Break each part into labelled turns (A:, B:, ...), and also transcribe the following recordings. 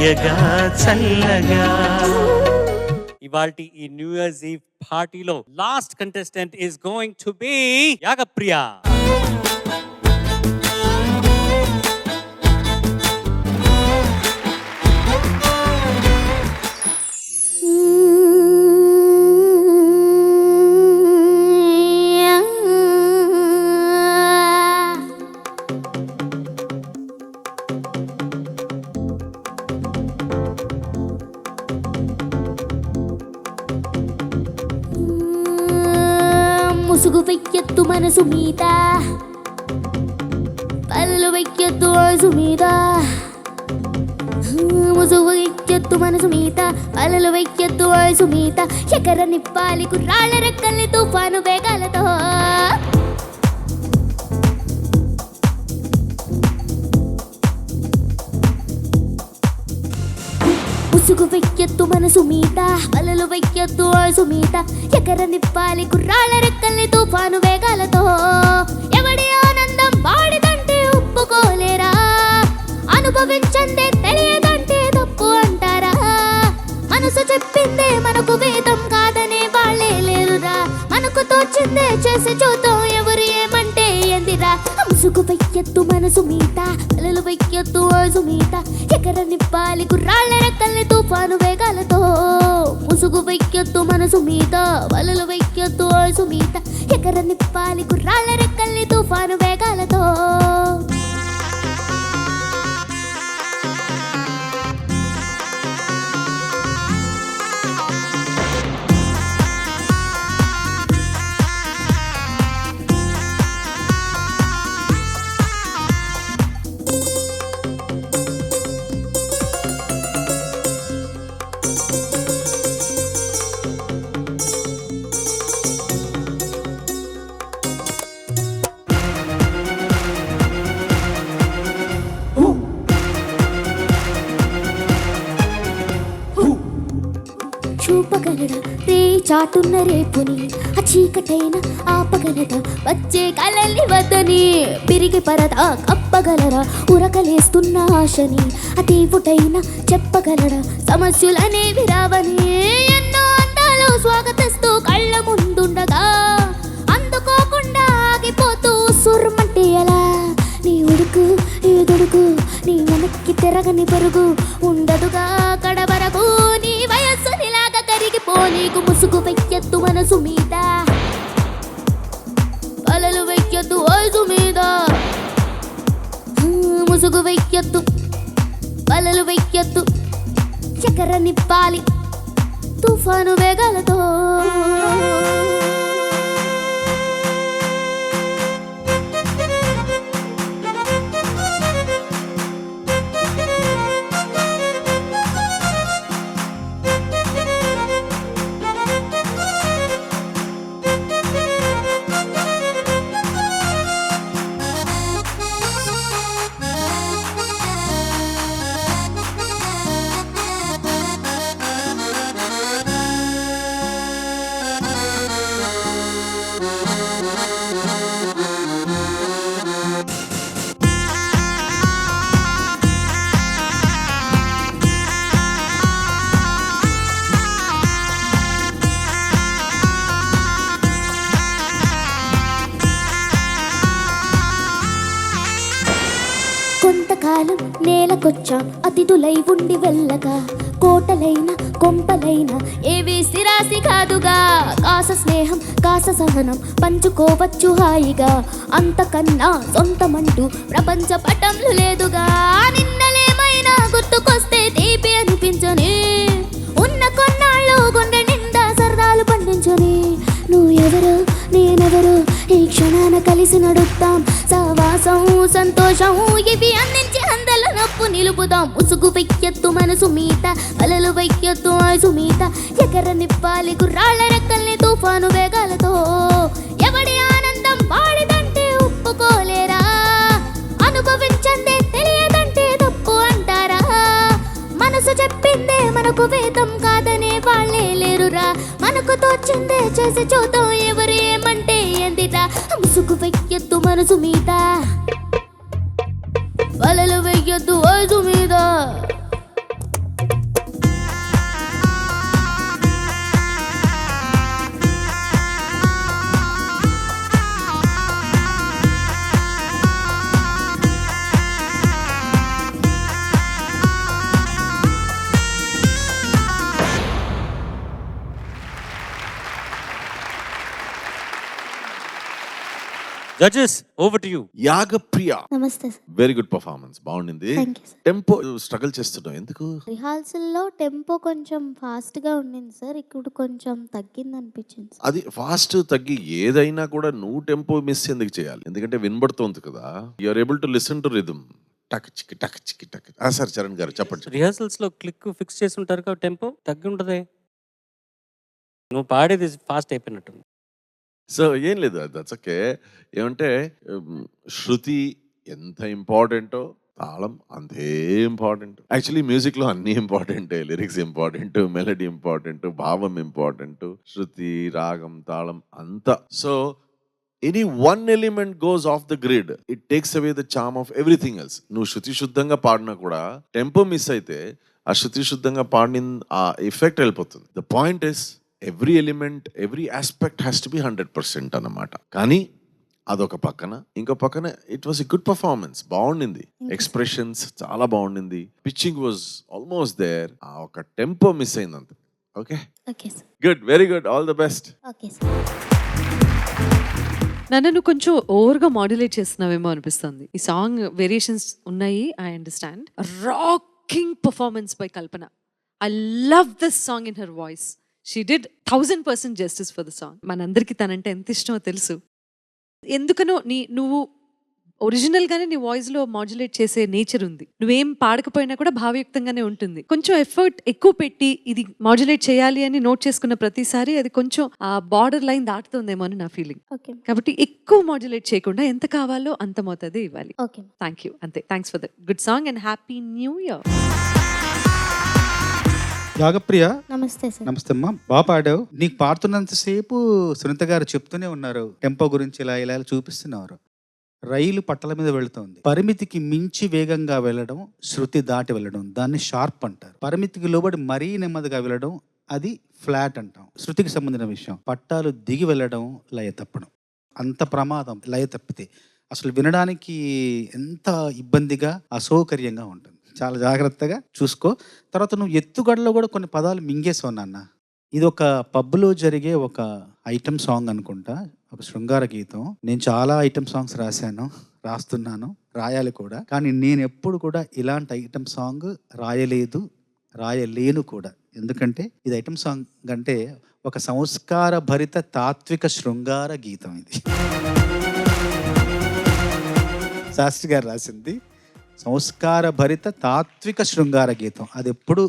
A: తీయగా చల్లగా.
B: ఇవాల్టి ఈ న్యూ ఇయర్స్ ఈవ్ పార్టీలో last contestant is going to be Yagapriya.
C: ముసుగు వెయ్యొద్దు మనసు మీద, పళ్ళు వెయ్యొద్దు మనసు మీద. ముసుగు వెయ్యొద్దు మనసు మీద, పళ్ళు వెయ్యొద్దు మనసు మీద. ఎకర నిప్పాలి కుర్రాళ్ళ రెక్కల్ని తుఫాను వేగాలతో. ముసుగు వెయ్యొద్దు మనసు మీద, పళ్ళు వెయ్యొద్దు మనసు మీద. ఎకర నిప్పాలి కుర్రాళ్ళ రెక్కల్ని తుఫాను వేగాలతో. ఎవడి ఆనందం వాడిదంటే ఒప్పుకోలేరా, అనుభవించందే తెలియదంటే తప్పు అంటారా. మనసు చెప్పిందే మనకు వేదం కాదనే వాళ్ళే లేరురా. మనకు తోచిందే చేసి చూద్దాం ఎవరు ఏమంటే ఎందిరా. ముసుగు వెయ్యొద్దు మనసు మీద, పళ్ళు వెయ్యొద్దు మనసు మీద. ఎకర నిప్పాలి కుర్రాళ్ళ రెక్కల్ని తుఫాను వేగాలతో. ముసుగు వెయ్యొద్దు మనసు మీద, పళ్ళు వెయ్యొద్దు మనసు మీద. ఎకర నిప్పాలి కుర్రాళ్ళ రెక్కల్ని తుఫాను వేగాలతో. చూపగలరా రే చాటున్న రేపుని, ఆ చీకటైన ఆపగలరా వచ్చే కలల్ని వద్దని. పిరిగి పరద కప్పగలరా ఉరకలేస్తున్న ఆశని, ఆ దేవుటైనా చెప్పగలరా సమస్యలనేవి రావని. ఎన్నో అందాలు స్వాగతిస్తూ కళ్ళ ముందుండగా అందుకోకుండా ఆగిపోతూ సుర్మంటే ఎలా. నీ ఉడుకు నీ దొడుకు నీ వెనక్కి తిరగని పరుగు ఉండదుగా కడవరకు. నీ వయస్సు నీలాగా కరిగిపో. నీకు ముసుగు వెయ్యొద్దు మనసు మీద, పళ్ళు వెయ్యొద్దు వయసు మీద. ముసుగు వెయ్యొద్దు పళ్ళు వెయ్యొద్దు. చక్కెర నిప్పాలి తుఫాను వేగాలతో. కొంతకాలం నేలకొచ్చాం అతిథులై ఉండి వెళ్ళగా. కోటలైన కొంపలైన ఏవి స్థిరాసి కాదుగా. కాస స్నేహం కాస సహనం పంచుకోవచ్చు హాయిగా. అంతకన్నా సొంతమంటూ ప్రపంచ పటంలో లేదుగా. నిన్నలేమైనా గుర్తుకొస్తే తీపి అనిపించని, ఉన్న కొన్నాళ్ళు గుండె నిండా సరదాలు పండించని. నువ్వు ఎవరు నేనెవరు ఈ క్షణాన కలిసి నడుద్దాం. సవాసం సంతోషం ఇవి అందించి అందల నప్పు నిలుపుదాం. ముసుగు వెయ్యొద్దు మనసు మీద, పళ్ళు వెయ్యొద్దు ఆయుసు మీద. ఎకర నిప్పాలి కుర్రాళ్ళ రెక్కల్ని తుఫాను వేగాలతో. ఎవడి ఆనందం వాడిదంటే ఒప్పుకోలేరా, అనుభవించందే తెలియదంటే తప్పు అంటారా. మనసు చెప్పిందే మనకు వేదం కాదనే వాళ్ళే లేరురా. మనకు తోచిందే చేసి చూద్దాం ఎవరు ఏమంటే ఎందిరా. ముసుగు వెయ్యొద్దు మనసు మీద, పళ్ళు వెయ్యొద్దు వయసు మీద.
B: Judges, over to you.
D: Yagapriya
C: నమస్తే సార్.
D: వెరీ గుడ్ పర్ఫార్మెన్స్, బాగుండింది.
C: Thank you sir.
D: Tempo struggle చేస్తున్నావు ఎందుకు?
C: రిహార్సల్లో టెంపో కొంచెం ఫాస్ట్గా ఉండింది సార్, ఇప్పుడు కొంచెం తగ్గింది అనిపించింది సార్.
D: అది ఫాస్ట్ తగ్గి ఏదైనా కూడా నువ్వు టెంపో మిస్ ఎందుకు చేయాలి? ఎందుకంటే వినబడుతోంది కదా, you are able to listen to rhythm. టక్ చిక్ టక్ చిక్ టక్. సార్ చరణ్ గారు చెప్పండి.
B: రిహార్సల్స్ లో క్లిక్ ఫిక్స్ చేసి ఉంటారు కదా, టెంపో తగ్గి ఉంటది. నువ్వు పాడేది ఫాస్ట్ అయిపోయినట్టుంది.
D: సో ఏం లేదు, దట్స్ ఓకే. ఏమంటే శృతి ఎంత ఇంపార్టెంటో తాళం అంతే ఇంపార్టెంట్. యాక్చువల్లీ మ్యూజిక్ లో అన్ని ఇంపార్టెంటే. లిరిక్స్ ఇంపార్టెంట్, మెలడీ ఇంపార్టెంట్, భావం ఇంపార్టెంట్, శృతి, రాగం, తాళం అంతా. So any one element goes off the grid, it takes away the charm of everything else. నువ్వు శృతి శుద్ధంగా పాడినా కూడా టెంపో మిస్ అయితే ఆ శృతి శుద్ధంగా పాడిన ఆ ఎఫెక్ట్ వెళ్ళిపోతుంది. The point is every element, every aspect has to be 100% అన్నమాట. కానీ అదొక పక్కన, ఇంకో పక్కన it was a good performance, బాగుండింది. ఎక్స్ప్రెషన్స్ చాలా బాగుండింది. Pitching was almost there. ఆ ఒక టెంపో మిస్ అయింది అంతే. Okay
C: okay sir.
D: Good, very good, all the best.
C: Okay sir.
E: నన్ను నువ్వు కొంచెం ఓవర్గా మాడ్యులేట్ చేస్తున్నావేమో అనిపిస్తుంది. ఈ సాంగ్ వేరియేషన్స్ ఉన్నాయి, I understand. Rocking performance by Kalpana. I love this song in her voice. She did 1000% justice for the song. మనందరికీ తనంటే ఎంత ఇష్టమో తెలుసు. ఎందుకనో నువ్వు ఒరిజినల్గానే నీ వాయిస్లో మాడ్యులేట్ చేసే నేచర్ ఉంది. నువ్వేం పాడకపోయినా కూడా భావయుక్తంగానే ఉంటుంది. కొంచెం ఎఫర్ట్ ఎక్కువ పెట్టి ఇది మాడ్యులేట్ చేయాలి అని నోట్ చేసుకున్న ప్రతిసారి అది కొంచెం ఆ బార్డర్ లైన్ దాటుతుందేమో అని నా ఫీలింగ్.
C: ఓకే
E: కాబట్టి ఎక్కువ మాడ్యులేట్ చేయకుండా ఎంత కావాలో అంత మోతాదే ఇవ్వాలి.
C: ఓకే.
E: థ్యాంక్ యూ, అంతే. Thanks for the good song and happy new year.
F: Yagapriya
C: నమస్తే సార్.
F: నమస్తే అమ్మా, బాగా పాడావు. నీకు పాడుతున్నంతసేపు సునీత గారు చెప్తూనే ఉన్నారు టెంపో గురించి, ఇలా ఇలా చూపిస్తున్నారు. రైలు పట్టల మీద వెళుతోంది. పరిమితికి మించి వేగంగా వెళ్ళడం, శృతి దాటి వెళ్ళడం, దాన్ని షార్ప్ అంటారు. పరిమితికి లోబడి మరీ నెమ్మదిగా వెళ్ళడం, అది ఫ్లాట్ అంటాం. శృతికి సంబంధించిన విషయం. పట్టాలు దిగి వెళ్ళడం, లయ తప్పడం. అంత ప్రమాదం లయ తప్పితే. అసలు వినడానికి ఎంత ఇబ్బందిగా, అసౌకర్యంగా ఉంటుంది. చాలా జాగ్రత్తగా చూసుకో. తర్వాత నువ్వు ఎత్తుగడలో కూడా కొన్ని పదాలు మింగేసావు నాన్న. ఇది ఒక పబ్లో జరిగే ఒక ఐటమ్ సాంగ్ అనుకుంటా, ఒక శృంగార గీతం. నేను చాలా ఐటమ్ సాంగ్స్ రాస్తున్నాను, రాయాలి కూడా. కానీ నేను ఎప్పుడు కూడా ఇలాంటి ఐటమ్ సాంగ్ రాయలేను కూడా. ఎందుకంటే ఇది ఐటమ్ సాంగ్ అంటే ఒక సంస్కార భరిత తాత్విక శృంగార గీతం. ఇది శాస్త్రి గారు రాసింది సంస్కార భరిత తాత్విక శృంగార గీతం. అది ఎప్పుడు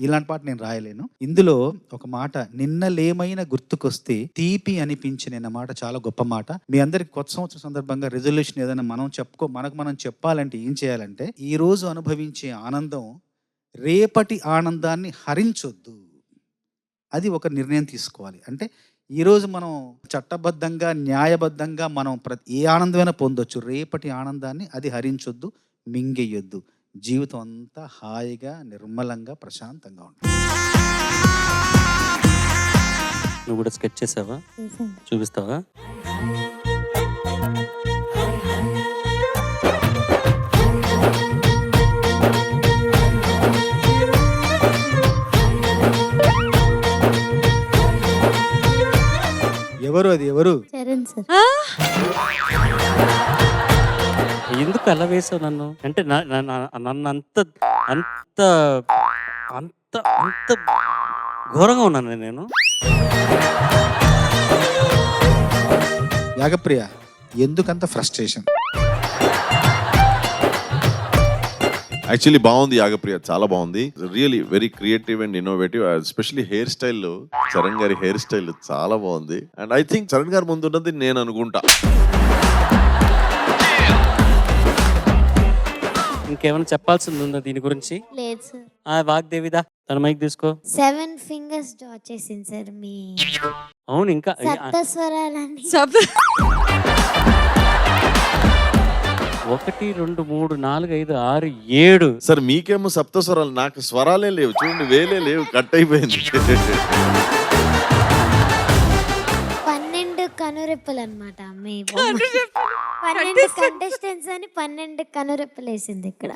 F: ఇలాంటి పాట నేను రాయలేను. ఇందులో ఒక మాట, నిన్నలేమైనా గుర్తుకొస్తే తీపి అనిపించిన మాట చాలా గొప్ప మాట. మీ అందరికి కొత్త సంవత్సరం సందర్భంగా రెజల్యూషన్ ఏదైనా మనం చెప్పాలంటే ఏం చేయాలంటే, ఈ రోజు అనుభవించే ఆనందం రేపటి ఆనందాన్ని హరించొద్దు. అది ఒక నిర్ణయం తీసుకోవాలి. అంటే ఈరోజు మనం చట్టబద్ధంగా, న్యాయబద్ధంగా మనం ఏ ఆనందమైనా పొందొచ్చు. రేపటి ఆనందాన్ని అది హరించొద్దు, మింగేయొద్దు. జీవితం అంతా హాయిగా, నిర్మలంగా, ప్రశాంతంగా ఉంటుంది.
B: నువ్వు కూడా స్కెచ్ చేసావా?
C: చేశాను.
B: చూపిస్తావా?
F: ఎవరు?
C: చరణ్ సార్.
B: ఎందుకు అలా వేసావు నన్ను? అంటే నన్ను అంత అంత అంత అంత ఘోరంగా ఉన్నాను నేను.
F: యాగప్రియ, ఎందుకంత ఫ్రస్ట్రేషన్?
D: యాక్చువల్లీ బాగుంది యాగప్రియ, చాలా బాగుంది. Really very creative and innovative. Especially hair style, Charan గారి హెయిర్ స్టైల్ చాలా బాగుంది. అండ్ ఐ థింక్ చరణ్ గారు ముందు ఉన్నది నేను అనుకుంటా.
B: ఇంకేమైనా చెప్పాల్సింది ఉందా దీని గురించి?
C: లేదు సార్.
B: వాగ్దేవిదా, తన మైక్ తీసుకో.
C: 7 fingers డ్రా చేసింది సార్ మీ
B: అవును, ఇంకా
C: సప్తస్వరాలని.
B: 1 2 3 4 5 6 7.
D: సార్ మీకేమో సప్త స్వరాలు, నాకు స్వరాలే లేవు చూడండి, వేలే లేవు, కట్ అయిపోయింది.
C: 12 కనురెప్పలు అనమాట. 12 కంటెస్టెంట్స్ అని 12 కనురెప్పలు వేసింది ఇక్కడ.